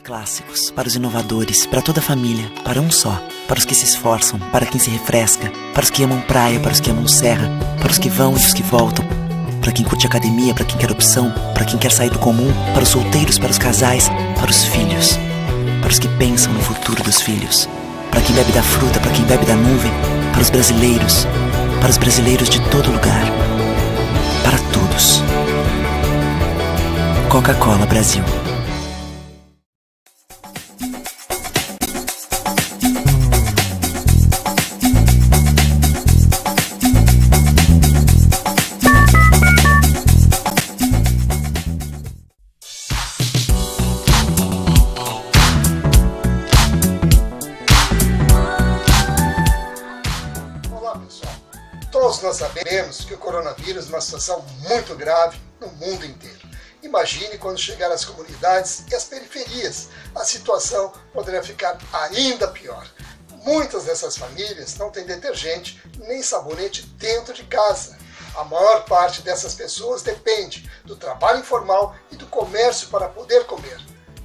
clássicos, para os inovadores, para toda a família, para um só, para os que se esforçam, para quem se refresca, para os que amam praia, para os que amam serra, para os que vão e os que voltam, para quem curte academia, para quem quer opção, para quem quer sair do comum, para os solteiros, para os casais, para os filhos, para os que pensam no futuro dos filhos, para quem bebe da fruta, para quem bebe da nuvem, para os brasileiros de todo lugar, para todos. Coca-Cola Brasil. Todos nós sabemos que o coronavírus é uma situação muito grave no mundo inteiro. Imagine quando chegar às comunidades e às periferias, a situação poderá ficar ainda pior. Muitas dessas famílias não têm detergente nem sabonete dentro de casa. A maior parte dessas pessoas depende do trabalho informal e do comércio para poder comer.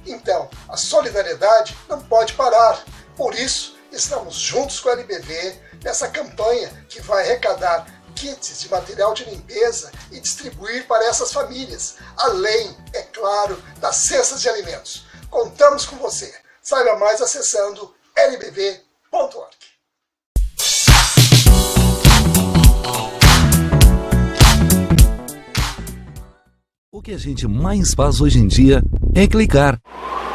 Então, a solidariedade não pode parar. Por isso, estamos juntos com a LBV nessa campanha que vai arrecadar kits de material de limpeza e distribuir para essas famílias, além, é claro, das cestas de alimentos. Contamos com você. Saiba mais acessando lbv.org. O que a gente mais faz hoje em dia é clicar.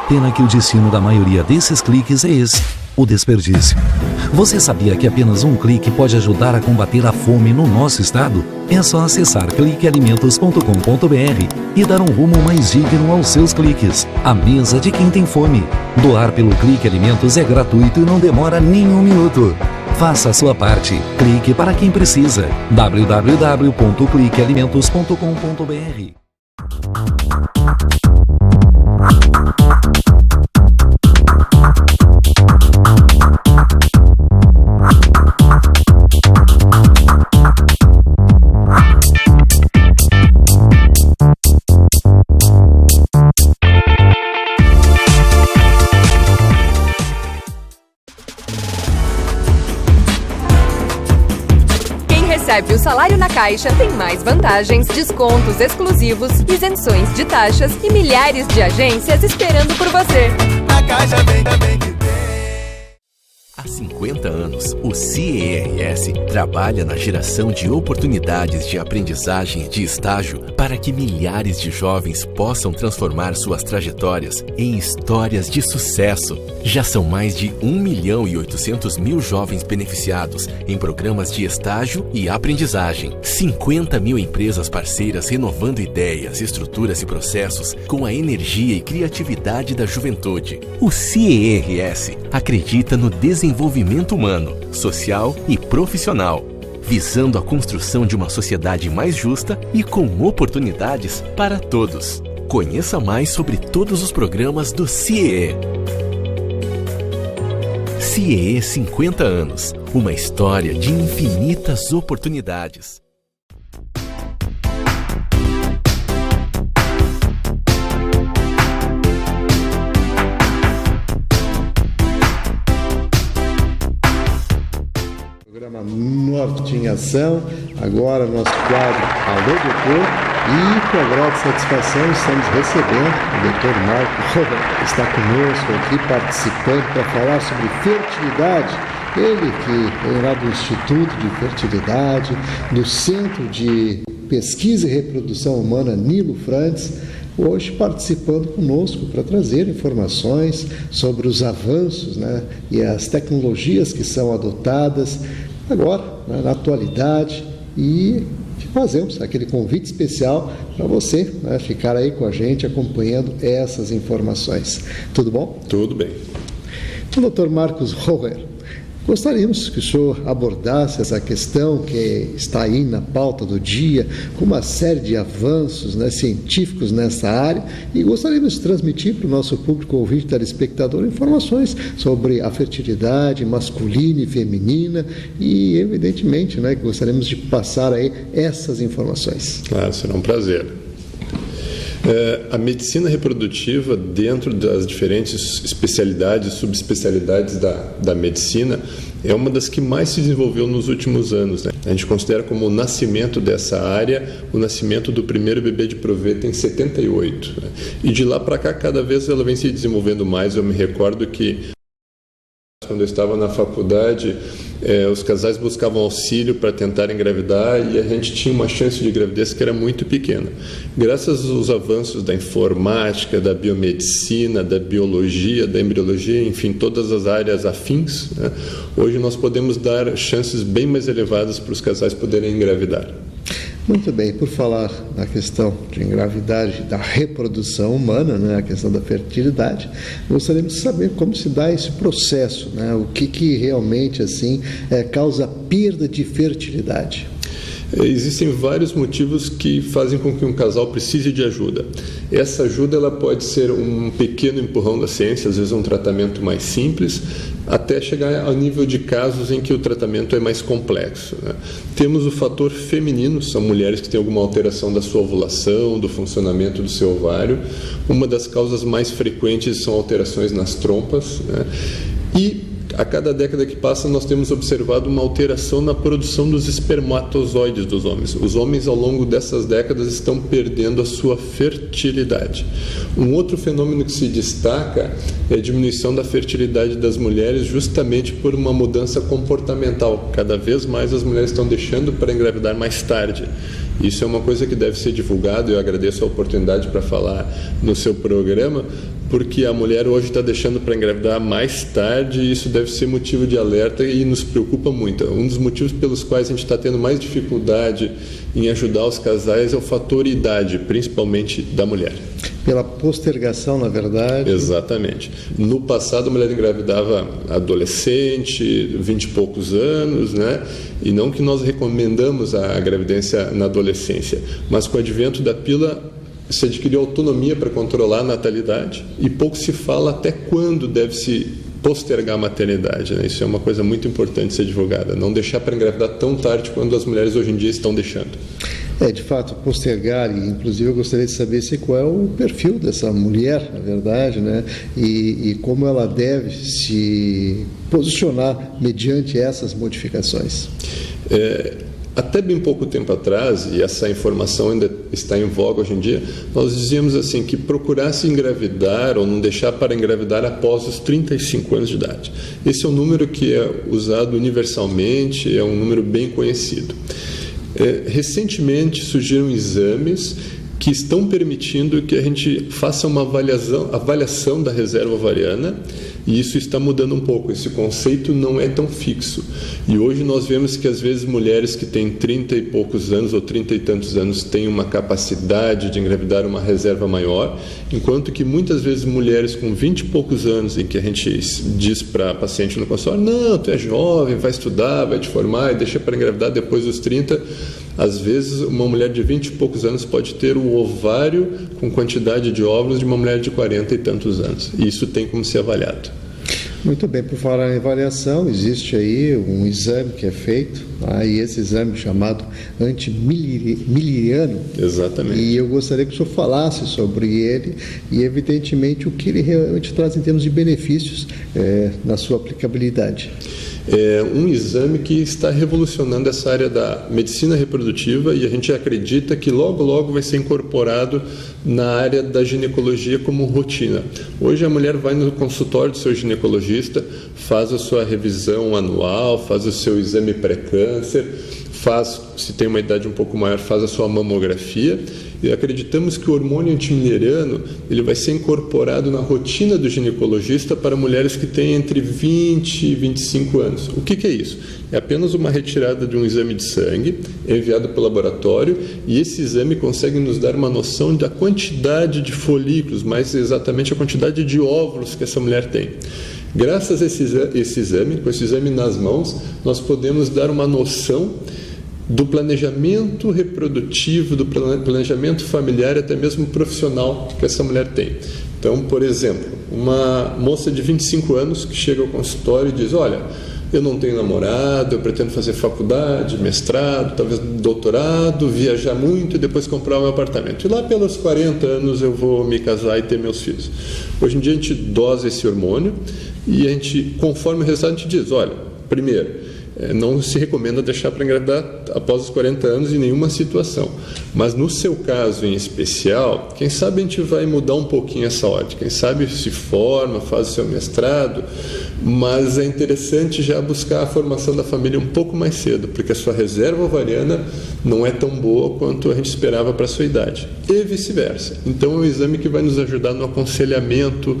Pena que o destino da maioria desses cliques é esse: o desperdício. Você sabia que apenas um clique pode ajudar a combater a fome no nosso estado? É só acessar cliquealimentos.com.br e dar um rumo mais digno aos seus cliques. A mesa de quem tem fome. Doar pelo Clique Alimentos é gratuito e não demora nem um minuto. Faça a sua parte. Clique para quem precisa. www.cliquealimentos.com.br. Recebe o salário na Caixa tem mais vantagens, descontos exclusivos, isenções de taxas e milhares de agências esperando por você. Na Caixa vem também que tem. Há 50 anos, o CIERS trabalha na geração de oportunidades de aprendizagem e de estágio para que milhares de jovens possam transformar suas trajetórias em histórias de sucesso. Já são mais de 1.800.000 jovens beneficiados em programas de estágio e aprendizagem. 50 mil empresas parceiras renovando ideias, estruturas e processos com a energia e criatividade da juventude. O CIERS acredita no desenvolvimento humano, social e profissional, visando a construção de uma sociedade mais justa e com oportunidades para todos. Conheça mais sobre todos os programas do CIE. CIE 50 anos, uma história de infinitas oportunidades. Programa Norte em Ação, agora nosso quadro Alô Doutor, e com grande satisfação estamos recebendo o Dr. Marco Rover, que está conosco aqui participando para falar sobre fertilidade. Ele que é lá do Instituto de Fertilidade, do Centro de Pesquisa e Reprodução Humana Nilo Frantz, hoje participando conosco para trazer informações sobre os avanços, e as tecnologias que são adotadas agora, na atualidade, e fazemos aquele convite especial para você ficar aí com a gente acompanhando essas informações. Tudo bom? Tudo bem. Então, Dr. Marcos Roher, gostaríamos que o senhor abordasse essa questão que está aí na pauta do dia, com uma série de avanços científicos nessa área, e gostaríamos de transmitir para o nosso público ouvinte, telespectador, informações sobre a fertilidade masculina e feminina, e evidentemente que gostaríamos de passar aí essas informações. Claro, será um prazer. A medicina reprodutiva, dentro das diferentes especialidades, subespecialidades da medicina, é uma das que mais se desenvolveu nos últimos anos, né? A gente considera como o nascimento dessa área, o nascimento do primeiro bebê de proveta em 78. Né? E de lá para cá, cada vez ela vem se desenvolvendo mais. Eu me recordo que, quando eu estava na faculdade, os casais buscavam auxílio para tentar engravidar e a gente tinha uma chance de gravidez que era muito pequena. Graças aos avanços da informática, da biomedicina, da biologia, da embriologia, enfim, todas as áreas afins, né, hoje nós podemos dar chances bem mais elevadas para os casais poderem engravidar. Muito bem, por falar na questão de engravidar e da reprodução humana, né, a questão da fertilidade, gostaríamos de saber como se dá esse processo, né, o que realmente assim causa perda de fertilidade. Existem vários motivos que fazem com que um casal precise de ajuda. Essa ajuda ela pode ser um pequeno empurrão da ciência, às vezes um tratamento mais simples, até chegar ao nível de casos em que o tratamento é mais complexo, né? Temos o fator feminino, são mulheres que têm alguma alteração da sua ovulação, do funcionamento do seu ovário. Uma das causas mais frequentes são alterações nas trompas, né? E a cada década que passa, nós temos observado uma alteração na produção dos espermatozoides dos homens. Os homens, ao longo dessas décadas, estão perdendo a sua fertilidade. Um outro fenômeno que se destaca é a diminuição da fertilidade das mulheres, justamente por uma mudança comportamental. Cada vez mais as mulheres estão deixando para engravidar mais tarde. Isso é uma coisa que deve ser divulgada. Eu agradeço a oportunidade para falar no seu programa, porque a mulher hoje está deixando para engravidar mais tarde e isso deve ser motivo de alerta e nos preocupa muito. Um dos motivos pelos quais a gente está tendo mais dificuldade em ajudar os casais é o fator idade, principalmente da mulher. Pela postergação, na verdade. Exatamente. No passado, a mulher engravidava adolescente, 20 e poucos anos, né? E não que nós recomendamos a gravidência na adolescência, mas com o advento da pílula, se adquiriu autonomia para controlar a natalidade e pouco se fala até quando deve-se postergar a maternidade, né? Isso é uma coisa muito importante ser divulgada, não deixar para engravidar tão tarde quando as mulheres hoje em dia estão deixando. De fato, postergar, e inclusive eu gostaria de saber qual é o perfil dessa mulher, na verdade, né? E como ela deve se posicionar mediante essas modificações. Até bem pouco tempo atrás, e essa informação ainda está em voga hoje em dia, nós dizíamos assim que procurasse engravidar ou não deixar para engravidar após os 35 anos de idade. Esse é um número que é usado universalmente, é um número bem conhecido. Recentemente surgiram exames que estão permitindo que a gente faça uma avaliação da reserva ovariana, e isso está mudando um pouco. Esse conceito não é tão fixo. E hoje nós vemos que às vezes mulheres que têm 30 e poucos anos ou 30 e tantos anos têm uma capacidade de engravidar uma reserva maior, enquanto que muitas vezes mulheres com 20 e poucos anos, em que a gente diz para a paciente no consultório, não, tu é jovem, vai estudar, vai te formar e deixa para engravidar depois dos 30, às vezes uma mulher de 20 e poucos anos pode ter o ovário com quantidade de óvulos de uma mulher de 40 e tantos anos. E isso tem como ser avaliado. Muito bem, por falar em avaliação, existe aí um exame que é feito, e esse exame chamado antimiliriano. Exatamente. E eu gostaria que o senhor falasse sobre ele e, evidentemente, o que ele realmente traz em termos de benefícios na sua aplicabilidade. É um exame que está revolucionando essa área da medicina reprodutiva e a gente acredita que logo, logo vai ser incorporado na área da ginecologia como rotina. Hoje a mulher vai no consultório do seu ginecologista, faz a sua revisão anual, faz o seu exame pré-câncer, se tem uma idade um pouco maior, faz a sua mamografia, e acreditamos que o hormônio antimileriano ele vai ser incorporado na rotina do ginecologista para mulheres que têm entre 20 e 25 anos. O que é isso? É apenas uma retirada de um exame de sangue, enviado para o laboratório, e esse exame consegue nos dar uma noção da quantidade de folículos, mais exatamente a quantidade de óvulos que essa mulher tem. Graças a esse exame, com esse exame nas mãos, nós podemos dar uma noção do planejamento reprodutivo, do planejamento familiar e até mesmo profissional que essa mulher tem. Então, por exemplo, uma moça de 25 anos que chega ao consultório e diz, olha, eu não tenho namorado, eu pretendo fazer faculdade, mestrado, talvez doutorado, viajar muito e depois comprar um apartamento. E lá pelos 40 anos eu vou me casar e ter meus filhos. Hoje em dia a gente dosa esse hormônio e a gente, conforme o resultado, a gente diz, olha, primeiro, não se recomenda deixar para engravidar após os 40 anos em nenhuma situação. Mas no seu caso em especial, quem sabe a gente vai mudar um pouquinho essa ordem. Quem sabe se forma, faz o seu mestrado, mas é interessante já buscar a formação da família um pouco mais cedo, porque a sua reserva ovariana não é tão boa quanto a gente esperava para a sua idade. E vice-versa. Então é um exame que vai nos ajudar no aconselhamento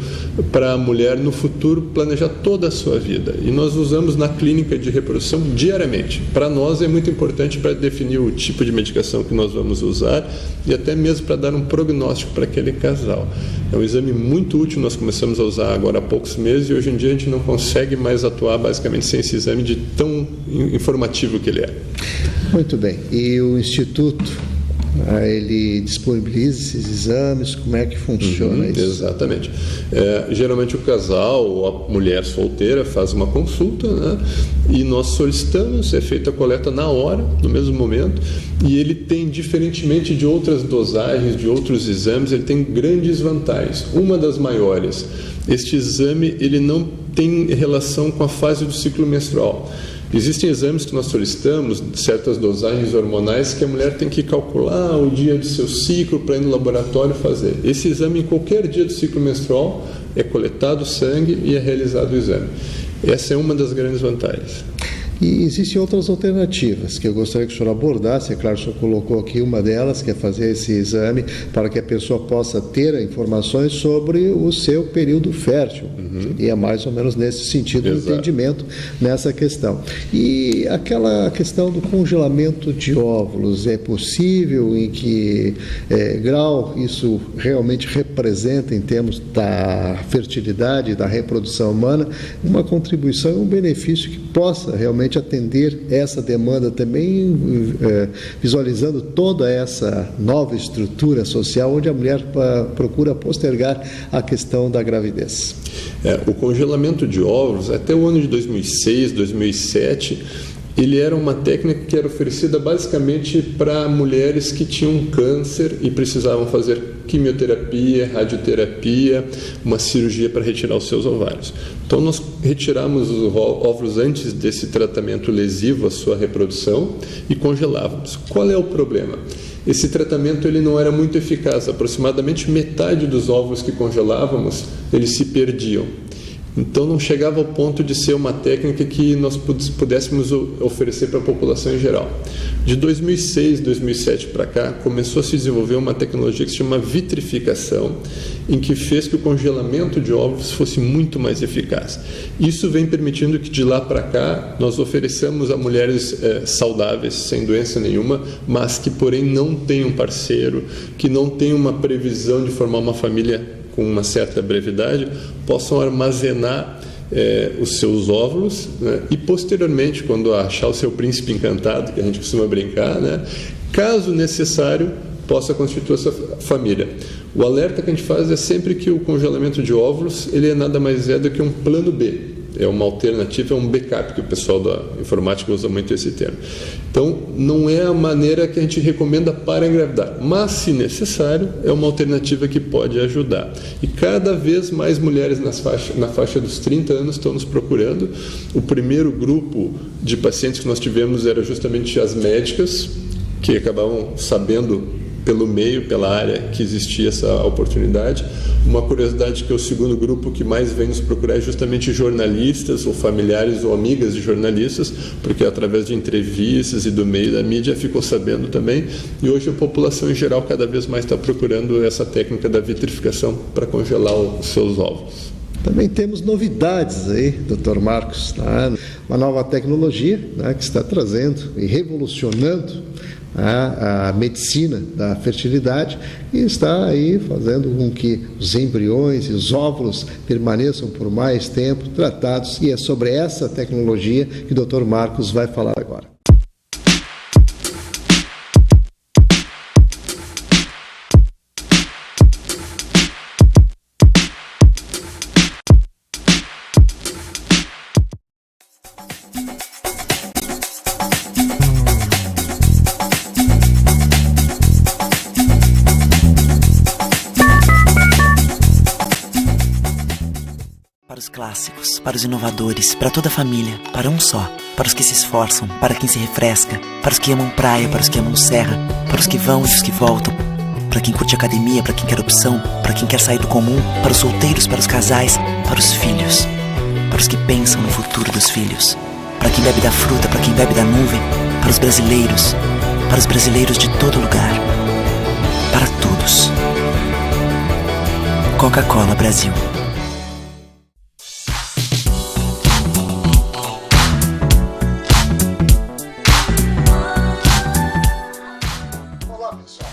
para a mulher no futuro planejar toda a sua vida. E nós usamos na clínica de reprodução diariamente. Para nós é muito importante para definir o tipo de medicação que nós vamos usar e até mesmo para dar um prognóstico para aquele casal. É um exame muito útil, nós começamos a usar agora há poucos meses e hoje em dia a gente não consegue mais atuar basicamente sem esse exame de tão informativo que ele é. Muito bem. E o Instituto, ele disponibiliza esses exames? Como é que funciona isso? Exatamente. Geralmente o casal ou a mulher solteira faz uma consulta, né? E nós solicitamos, é feita a coleta na hora, no mesmo momento, e ele tem, diferentemente de outras dosagens, de outros exames, ele tem grandes vantagens. Uma das maiores, este exame ele não tem relação com a fase do ciclo menstrual. Existem exames que nós solicitamos, certas dosagens hormonais, que a mulher tem que calcular o dia do seu ciclo para ir no laboratório fazer. Esse exame, em qualquer dia do ciclo menstrual, é coletado o sangue e é realizado o exame. Essa é uma das grandes vantagens. E existem outras alternativas que eu gostaria que o senhor abordasse. É claro, o senhor colocou aqui uma delas, que é fazer esse exame para que a pessoa possa ter informações sobre o seu período fértil. E é mais ou menos nesse sentido o entendimento nessa questão. E aquela questão do congelamento de óvulos, é possível? Em que grau isso realmente representa em termos da fertilidade, da reprodução humana, uma contribuição e um benefício que possa realmente atender essa demanda também, visualizando toda essa nova estrutura social onde a mulher procura postergar a questão da gravidez. O congelamento de óvulos, até o ano de 2006, 2007, ele era uma técnica que era oferecida basicamente para mulheres que tinham câncer e precisavam fazer quimioterapia, radioterapia, uma cirurgia para retirar os seus ovários. Então nós retiramos os óvulos antes desse tratamento lesivo à sua reprodução e congelávamos. Qual é o problema? Esse tratamento ele não era muito eficaz. Aproximadamente metade dos óvulos que congelávamos, eles se perdiam. Então não chegava ao ponto de ser uma técnica que nós pudéssemos oferecer para a população em geral. De 2006, 2007 para cá, começou a se desenvolver uma tecnologia que se chama vitrificação, em que fez que o congelamento de óvulos fosse muito mais eficaz. Isso vem permitindo que de lá para cá nós ofereçamos a mulheres saudáveis, sem doença nenhuma, mas que porém não têm um parceiro, que não têm uma previsão de formar uma família com uma certa brevidade, possam armazenar os seus óvulos, né? E posteriormente, quando achar o seu príncipe encantado, que a gente costuma brincar, né? Caso necessário, possa constituir essa família. O alerta que a gente faz é sempre que o congelamento de óvulos ele é nada mais do que um plano B. É uma alternativa, é um backup, que o pessoal da informática usa muito esse termo. Então, não é a maneira que a gente recomenda para engravidar, mas, se necessário, é uma alternativa que pode ajudar. E cada vez mais mulheres na faixa dos 30 anos estão nos procurando. O primeiro grupo de pacientes que nós tivemos era justamente as médicas, que acabavam sabendo pelo meio, pela área que existia essa oportunidade. Uma curiosidade que o segundo grupo que mais vem nos procurar é justamente jornalistas ou familiares ou amigas de jornalistas, porque através de entrevistas e do meio da mídia ficou sabendo também, e hoje a população em geral cada vez mais está procurando essa técnica da vitrificação para congelar os seus óvulos. Também temos novidades aí, Dr. Marcos, tá? Uma nova tecnologia, né, que está trazendo e revolucionando a medicina da fertilidade e está aí fazendo com que os embriões e os óvulos permaneçam por mais tempo tratados, e é sobre essa tecnologia que o Dr. Marcos vai falar agora. clássicos, para os inovadores, para toda a família, para um só, para os que se esforçam, para quem se refresca, para os que amam praia, para os que amam serra, para os que vão e os que voltam, para quem curte academia, para quem quer opção, para quem quer sair do comum, para os solteiros, para os casais, para os filhos, para os que pensam no futuro dos filhos, para quem bebe da fruta, para quem bebe da nuvem, para os brasileiros de todo lugar, para todos. Coca-Cola Brasil. Olá, pessoal.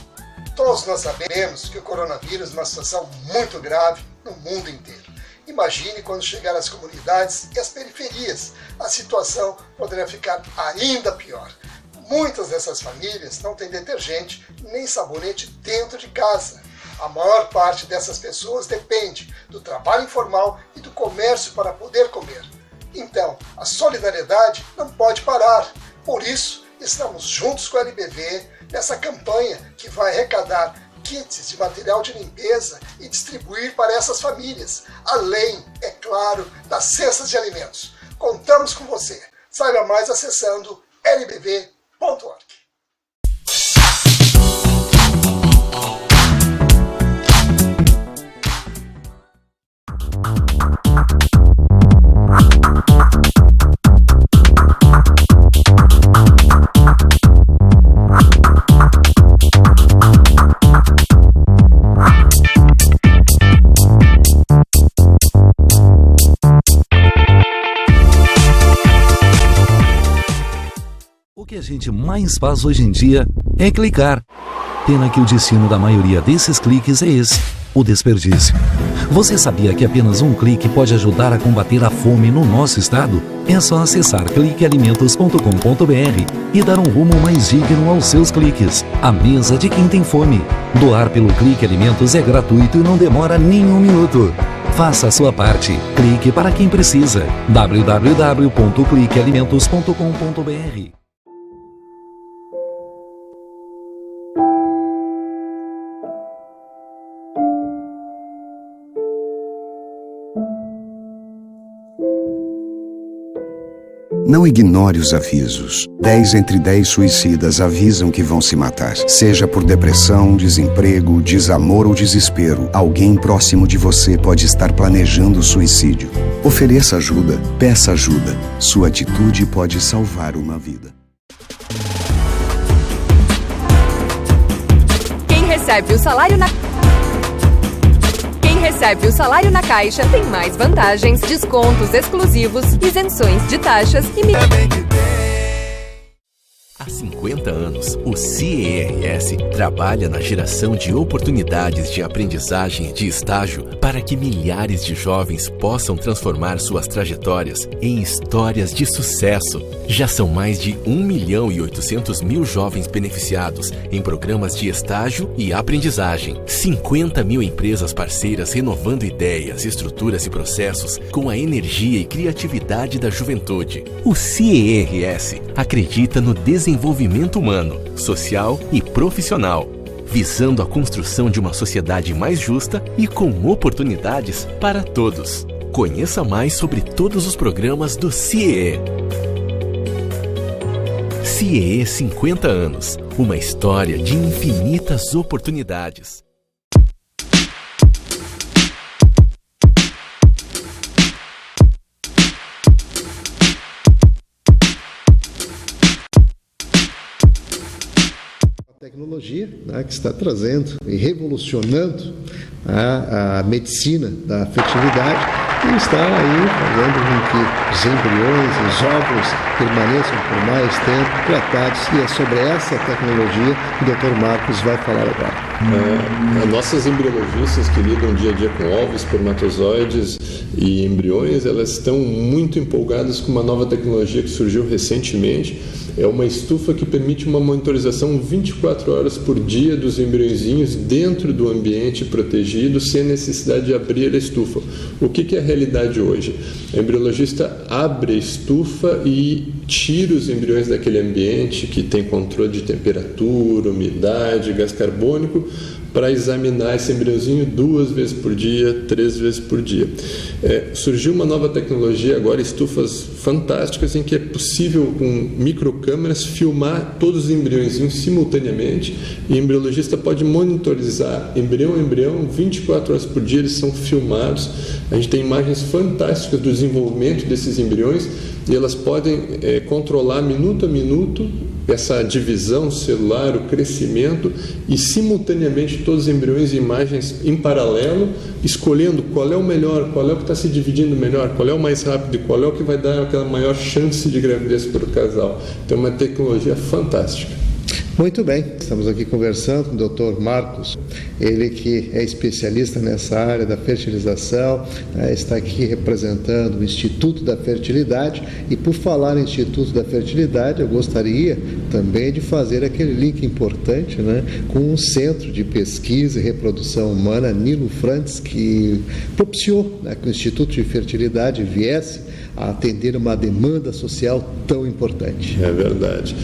Todos nós sabemos que o coronavírus é uma situação muito grave no mundo inteiro. Imagine quando chegar às comunidades e às periferias, a situação poderá ficar ainda pior. Muitas dessas famílias não têm detergente nem sabonete dentro de casa. A maior parte dessas pessoas depende do trabalho informal e do comércio para poder comer. Então, a solidariedade não pode parar. Por isso, estamos juntos com a LBV nessa campanha que vai arrecadar kits de material de limpeza e distribuir para essas famílias, além, é claro, das cestas de alimentos. Contamos com você. Saiba mais acessando lbv.org. O que a gente mais faz hoje em dia é clicar. Pena que o destino da maioria desses cliques é esse, o desperdício. Você sabia que apenas um clique pode ajudar a combater a fome no nosso estado? É só acessar cliquealimentos.com.br e dar um rumo mais digno aos seus cliques. A mesa de quem tem fome. Doar pelo Clique Alimentos é gratuito e não demora nem um minuto. Faça a sua parte. Clique para quem precisa. www.cliquealimentos.com.br. Não ignore os avisos. 10 entre 10 suicidas avisam que vão se matar. Seja por depressão, desemprego, desamor ou desespero, alguém próximo de você pode estar planejando suicídio. Ofereça ajuda, peça ajuda. Sua atitude pode salvar uma vida. Quem recebe o salário na Caixa tem mais vantagens, descontos exclusivos, isenções de taxas e Há 50 anos, o CIERS trabalha na geração de oportunidades de aprendizagem e de estágio para que milhares de jovens possam transformar suas trajetórias em histórias de sucesso. Já são mais de 1.800.000 jovens beneficiados em programas de estágio e aprendizagem. 50 mil empresas parceiras renovando ideias, estruturas e processos com a energia e criatividade da juventude. O CIERS acredita no desenvolvimento humano, social e profissional, visando a construção de uma sociedade mais justa e com oportunidades para todos. Conheça mais sobre todos os programas do CIEE. CIEE 50 anos, uma história de infinitas oportunidades. Tecnologia, né, que está trazendo e revolucionando a medicina da fertilidade e está aí fazendo com que os embriões e os óvulos permaneçam por mais tempo tratados, e é sobre essa tecnologia que o Dr. Marcos vai falar agora. Nossas embriologistas que lidam dia a dia com ovos, espermatozoides e embriões, elas estão muito empolgadas com uma nova tecnologia que surgiu recentemente. É uma estufa que permite uma monitorização 24 horas por dia dos embriõezinhos dentro do ambiente protegido, sem necessidade de abrir a estufa. O que é a realidade hoje? A embriologista abre a estufa e tira os embriões daquele ambiente que tem controle de temperatura, umidade, gás carbônico, para examinar esse embriãozinho 2 vezes por dia, 3 vezes por dia. Surgiu uma nova tecnologia agora, estufas fantásticas, em que é possível, com microcâmeras, filmar todos os embriõezinhos simultaneamente, e o embriologista pode monitorizar embrião a embrião, 24 horas por dia eles são filmados. A gente tem imagens fantásticas do desenvolvimento desses embriões, e elas podem controlar minuto a minuto essa divisão celular, o crescimento, e simultaneamente todos os embriões e imagens em paralelo, escolhendo qual é o melhor, qual é o que está se dividindo melhor, qual é o mais rápido e qual é o que vai dar aquela maior chance de gravidez para o casal. Então é uma tecnologia fantástica. Muito bem, estamos aqui conversando com o Dr. Marcos, ele que é especialista nessa área da fertilização, está aqui representando o Instituto da Fertilidade. E por falar em Instituto da Fertilidade, eu gostaria também de fazer aquele link importante, com o Centro de Pesquisa e Reprodução Humana Nilo Frantz, que propiciou que o Instituto de Fertilidade viesse a atender uma demanda social tão importante. É verdade.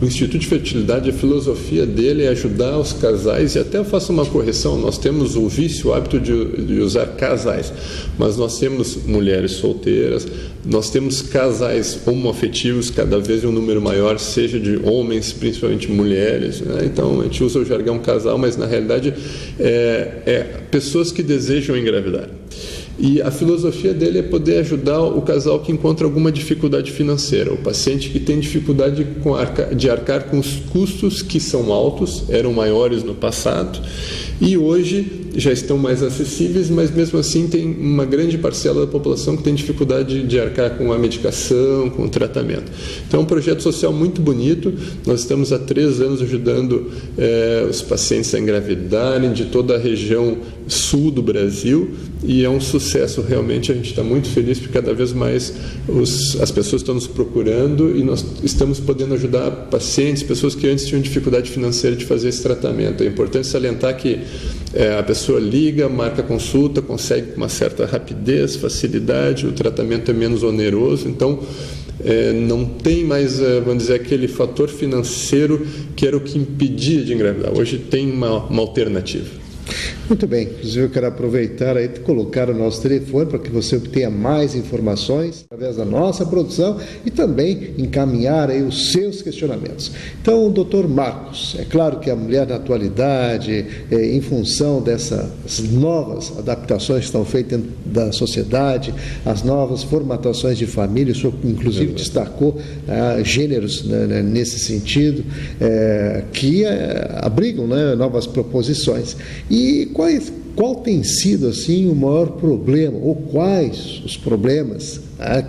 O Instituto de Fertilidade, a filosofia dele é ajudar os casais, e até eu faço uma correção, nós temos o vício, o hábito de usar casais, mas nós temos mulheres solteiras, nós temos casais homoafetivos, cada vez um número maior, seja de homens, principalmente mulheres, Então a gente usa o jargão casal, mas na realidade é pessoas que desejam engravidar. E a filosofia dele é poder ajudar o casal que encontra alguma dificuldade financeira, o paciente que tem dificuldade de arcar com os custos que são altos, eram maiores no passado, e hoje já estão mais acessíveis, mas mesmo assim tem uma grande parcela da população que tem dificuldade de arcar com a medicação, com o tratamento. Então é um projeto social muito bonito. Nós estamos há 3 anos ajudando os pacientes a engravidarem de toda a região sul do Brasil, e é um sucesso realmente. A gente está muito feliz porque cada vez mais as pessoas estão nos procurando, e nós estamos podendo ajudar pacientes, pessoas que antes tinham dificuldade financeira de fazer esse tratamento. É importante salientar que a pessoa liga, marca consulta, consegue com uma certa rapidez, facilidade, o tratamento é menos oneroso, então não tem mais, vamos dizer, aquele fator financeiro que era o que impedia de engravidar. Hoje tem uma alternativa. Muito bem, inclusive eu quero aproveitar aí de colocar o nosso telefone para que você obtenha mais informações através da nossa produção e também encaminhar aí os seus questionamentos. Então, doutor Marcos, é claro que a mulher na atualidade, em função dessas novas adaptações que estão feitas dentro da sociedade, as novas formatações de família, o senhor inclusive destacou gêneros nesse sentido, que abrigam novas proposições. E qual tem sido assim o maior problema, ou quais os problemas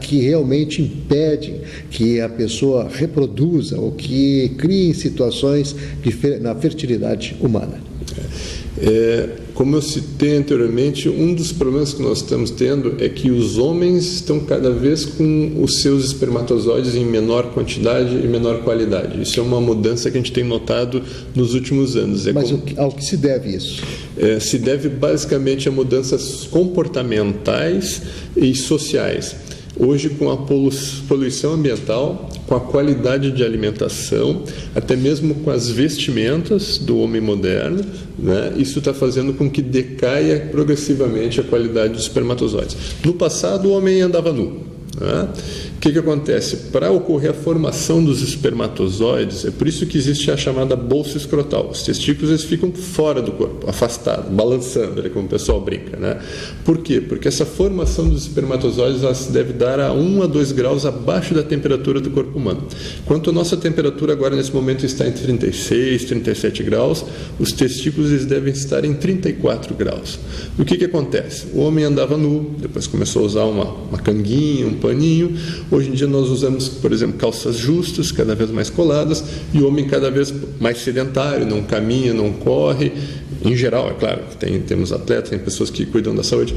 que realmente impedem que a pessoa reproduza ou que crie situações na fertilidade humana? Como eu citei anteriormente, um dos problemas que nós estamos tendo é que os homens estão cada vez com os seus espermatozoides em menor quantidade e menor qualidade. Isso é uma mudança que a gente tem notado nos últimos anos. Mas ao que se deve isso? Se deve basicamente a mudanças comportamentais e sociais. Hoje, com a poluição ambiental, com a qualidade de alimentação, até mesmo com as vestimentas do homem moderno, isso está fazendo com que decaia progressivamente a qualidade dos espermatozoides. No passado, o homem andava nu. O que acontece? Para ocorrer a formação dos espermatozoides, é por isso que existe a chamada bolsa escrotal. Os testículos eles ficam fora do corpo, afastados, balançando, como o pessoal brinca. Por quê? Porque essa formação dos espermatozoides ela se deve dar a 1 a 2 graus abaixo da temperatura do corpo humano. Enquanto a nossa temperatura agora nesse momento está entre 36 e 37 graus, os testículos eles devem estar em 34 graus. O que acontece? O homem andava nu, depois começou a usar uma canguinha, um paninho. Hoje em dia nós usamos, por exemplo, calças justas, cada vez mais coladas, e o homem cada vez mais sedentário, não caminha, não corre. Em geral, é claro, temos atletas, tem pessoas que cuidam da saúde,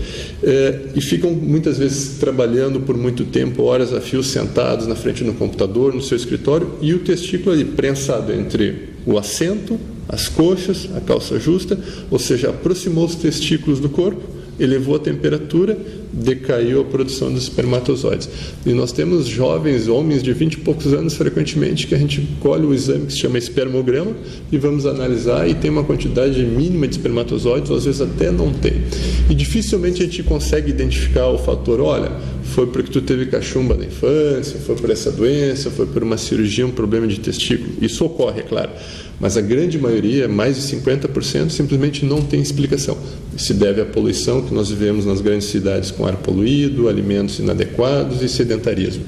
e ficam muitas vezes trabalhando por muito tempo, horas a fio, sentados na frente do computador, no seu escritório, e o testículo ali prensado entre o assento, as coxas, a calça justa, ou seja, aproximou os testículos do corpo, elevou a temperatura, decaiu a produção dos espermatozoides. E nós temos jovens, homens de 20 e poucos anos, frequentemente, que a gente colhe o exame que se chama espermograma e vamos analisar e tem uma quantidade mínima de espermatozoides, ou às vezes até não tem. E dificilmente a gente consegue identificar o fator, olha, foi porque tu teve cachumba na infância, foi por essa doença, foi por uma cirurgia, um problema de testículo. Isso ocorre, é claro. Mas a grande maioria, mais de 50%, simplesmente não tem explicação. Se deve à poluição que nós vivemos nas grandes cidades com ar poluído, alimentos inadequados e sedentarismo,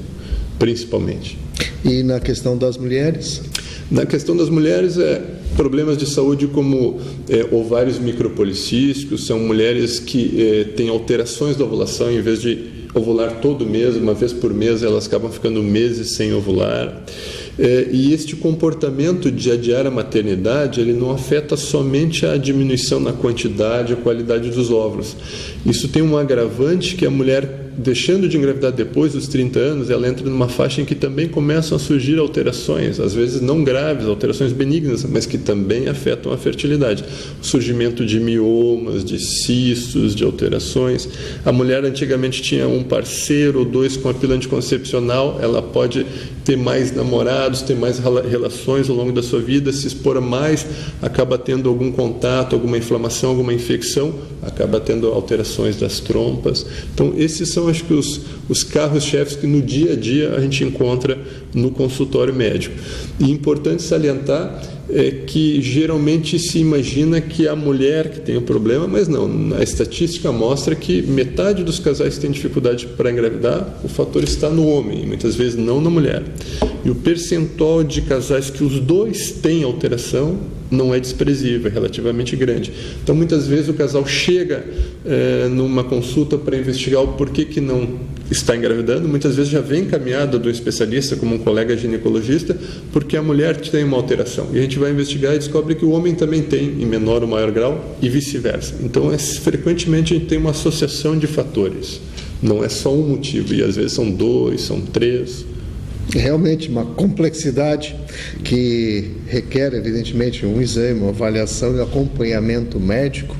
principalmente. E na questão das mulheres? Na questão das mulheres, problemas de saúde como ovários micropolicísticos, são mulheres que têm alterações da ovulação, em vez de ovular todo mês, uma vez por mês, elas acabam ficando meses sem ovular. E este comportamento de adiar a maternidade, ele não afeta somente a diminuição na quantidade e qualidade dos óvulos. Isso tem um agravante que a mulher, deixando de engravidar depois dos 30 anos, ela entra numa faixa em que também começam a surgir alterações, às vezes não graves, alterações benignas, mas que também afetam a fertilidade. O surgimento de miomas, de cistos, de alterações. A mulher antigamente tinha um parceiro ou dois com a pílula anticoncepcional, ela pode ter mais namorados, ter mais relações ao longo da sua vida, se expor a mais, acaba tendo algum contato, alguma inflamação, alguma infecção, acaba tendo alterações das trompas. Então, esses são, acho que, os carros-chefes que no dia a dia a gente encontra no consultório médico. E importante salientar que geralmente se imagina que a mulher que tem o problema, mas não, a estatística mostra que metade dos casais que têm dificuldade para engravidar, o fator está no homem, e muitas vezes não na mulher. E o percentual de casais que os dois têm alteração não é desprezível, é relativamente grande. Então, muitas vezes o casal chega numa consulta para investigar o porquê que não está engravidando, muitas vezes já vem encaminhada do especialista, como um colega ginecologista, porque a mulher tem uma alteração. E a gente vai investigar e descobre que o homem também tem, em menor ou maior grau, e vice-versa. Então, frequentemente a gente tem uma associação de fatores. Não é só um motivo, e às vezes são 2, são 3. Realmente uma complexidade que requer, evidentemente, um exame, uma avaliação e acompanhamento médico,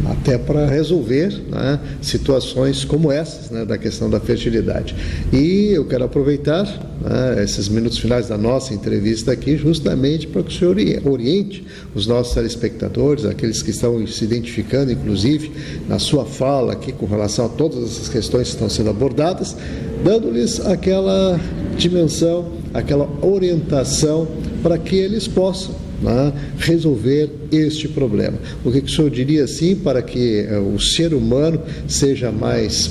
até para resolver, né, situações como essas, né, da questão da fertilidade. E eu quero aproveitar, né, esses minutos finais da nossa entrevista aqui, justamente para que o senhor oriente os nossos telespectadores, aqueles que estão se identificando, inclusive, na sua fala aqui com relação a todas essas questões que estão sendo abordadas, dando-lhes aquela dimensão, aquela orientação para que eles possam, né, resolver este problema. O que o senhor diria assim para que o ser humano seja mais,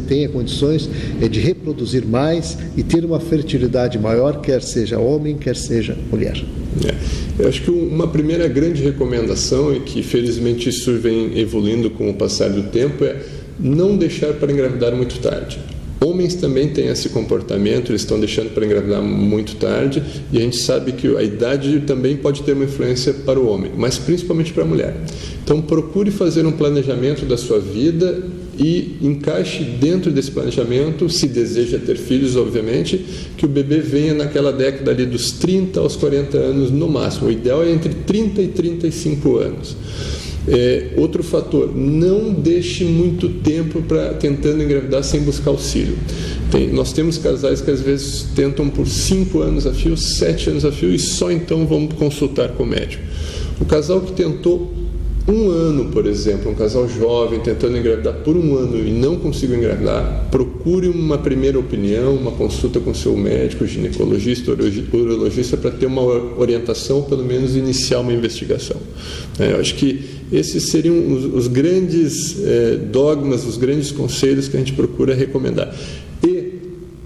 tenha condições de reproduzir mais e ter uma fertilidade maior, quer seja homem, quer seja mulher? Eu acho que uma primeira grande recomendação, e que felizmente isso vem evoluindo com o passar do tempo, é não deixar para engravidar muito tarde. Homens também têm esse comportamento, eles estão deixando para engravidar muito tarde, e a gente sabe que a idade também pode ter uma influência para o homem, mas principalmente para a mulher. Então, procure fazer um planejamento da sua vida e encaixe dentro desse planejamento, se deseja ter filhos, obviamente, que o bebê venha naquela década ali dos 30 aos 40 anos no máximo. O ideal é entre 30 e 35 anos. Outro fator, não deixe muito tempo tentando engravidar sem buscar auxílio. Nós temos casais que às vezes tentam por 5 anos a fio, 7 anos a fio, e só então vão consultar com o médico. O casal que tentou 1 ano, por exemplo, um casal jovem tentando engravidar por 1 ano e não conseguiu engravidar, procure uma primeira opinião, uma consulta com seu médico, ginecologista, urologista, para ter uma orientação, pelo menos iniciar uma investigação. Eu acho que esses seriam os grandes dogmas, os grandes conselhos que a gente procura recomendar. E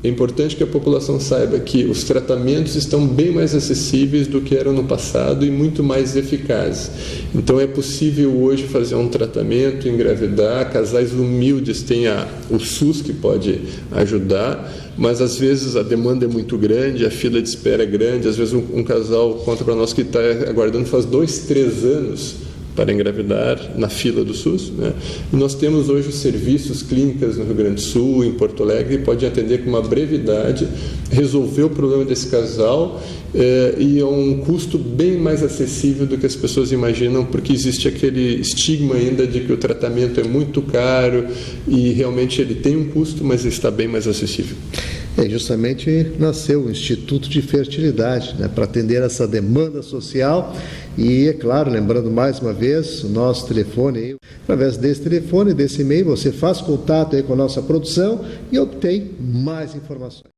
é importante que a população saiba que os tratamentos estão bem mais acessíveis do que eram no passado e muito mais eficazes. Então é possível hoje fazer um tratamento, engravidar. Casais humildes têm o SUS que pode ajudar, mas às vezes a demanda é muito grande, a fila de espera é grande. Às vezes um casal conta para nós que está aguardando faz 2, 3 anos para engravidar na fila do SUS, né? E nós temos hoje serviços clínicas no Rio Grande do Sul, em Porto Alegre, que pode atender com uma brevidade, resolver o problema desse casal e a um custo bem mais acessível do que as pessoas imaginam, porque existe aquele estigma ainda de que o tratamento é muito caro e realmente ele tem um custo, mas está bem mais acessível. Justamente nasceu o Instituto de Fertilidade, né, para atender essa demanda social e, é claro, lembrando mais uma vez o nosso telefone, aí, através desse telefone, desse e-mail, você faz contato aí com a nossa produção e obtém mais informações.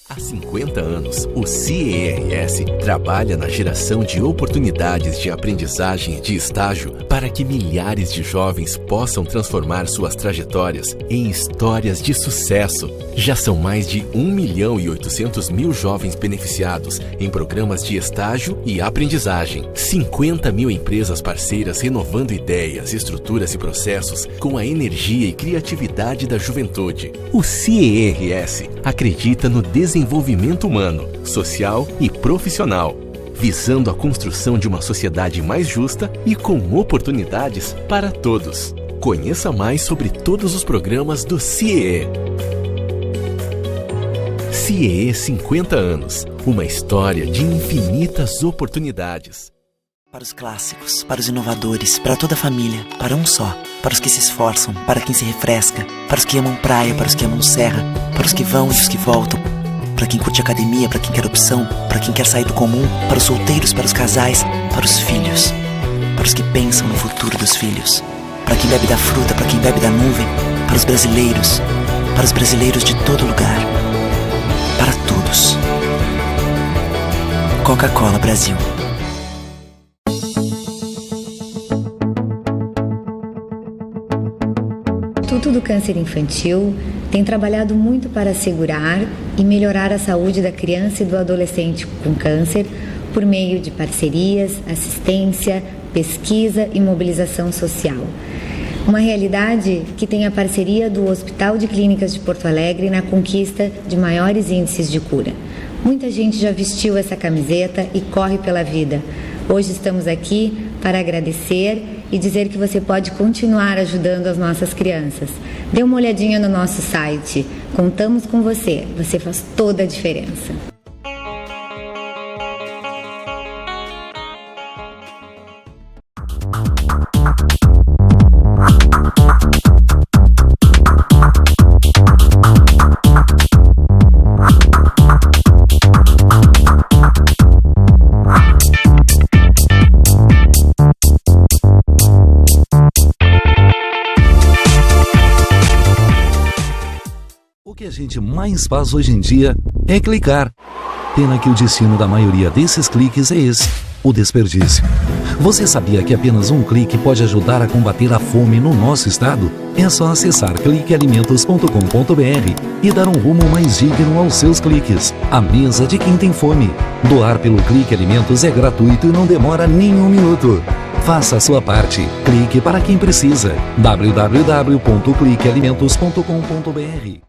Há 50 anos, o CIERS trabalha na geração de oportunidades de aprendizagem e de estágio para que milhares de jovens possam transformar suas trajetórias em histórias de sucesso. Já são mais de 1.800.000 jovens beneficiados em programas de estágio e aprendizagem. 50 mil empresas parceiras renovando ideias, estruturas e processos com a energia e criatividade da juventude. O CIERS acredita no desenvolvimento humano, social e profissional, visando a construção de uma sociedade mais justa e com oportunidades para todos. Conheça mais sobre todos os programas do CIE. CIE 50 anos, uma história de infinitas oportunidades. Para os clássicos, para os inovadores, para toda a família, para um só. Para os que se esforçam, para quem se refresca, para os que amam praia, para os que amam serra, para os que vão e os que voltam, para quem curte academia, para quem quer opção, para quem quer sair do comum, para os solteiros, para os casais, para os filhos, para os que pensam no futuro dos filhos, para quem bebe da fruta, para quem bebe da nuvem, para os brasileiros de todo lugar, para todos. Coca-Cola Brasil. O Instituto do Câncer Infantil tem trabalhado muito para assegurar e melhorar a saúde da criança e do adolescente com câncer por meio de parcerias, assistência, pesquisa e mobilização social. Uma realidade que tem a parceria do Hospital de Clínicas de Porto Alegre na conquista de maiores índices de cura. Muita gente já vestiu essa camiseta e corre pela vida. Hoje estamos aqui para agradecer e dizer que você pode continuar ajudando as nossas crianças. Dê uma olhadinha no nosso site. Contamos com você. Você faz toda a diferença. O que a gente mais faz hoje em dia é clicar. Pena que o destino da maioria desses cliques é esse, o desperdício. Você sabia que apenas um clique pode ajudar a combater a fome no nosso estado? É só acessar cliquealimentos.com.br e dar um rumo mais digno aos seus cliques. A mesa de quem tem fome. Doar pelo Clique Alimentos é gratuito e não demora nem um minuto. Faça a sua parte. Clique para quem precisa. www.cliquealimentos.com.br.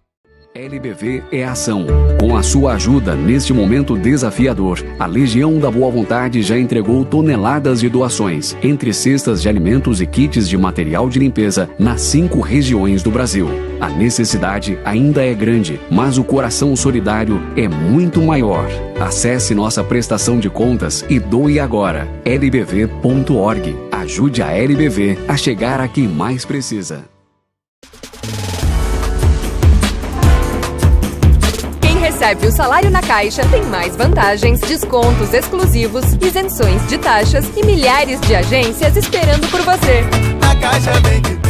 LBV é ação. Com a sua ajuda neste momento desafiador, a Legião da Boa Vontade já entregou toneladas de doações, entre cestas de alimentos e kits de material de limpeza, nas 5 regiões do Brasil. A necessidade ainda é grande, mas o coração solidário é muito maior. Acesse nossa prestação de contas e doe agora. lbv.org. Ajude a LBV a chegar a quem mais precisa. Recebe o salário na Caixa, tem mais vantagens, descontos exclusivos, isenções de taxas e milhares de agências esperando por você. Na Caixa vem que tem.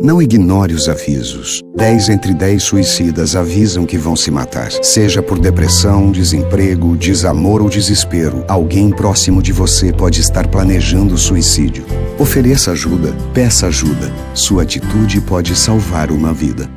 Não ignore os avisos. 10 entre 10 suicidas avisam que vão se matar. Seja por depressão, desemprego, desamor ou desespero, alguém próximo de você pode estar planejando suicídio. Ofereça ajuda, peça ajuda. Sua atitude pode salvar uma vida.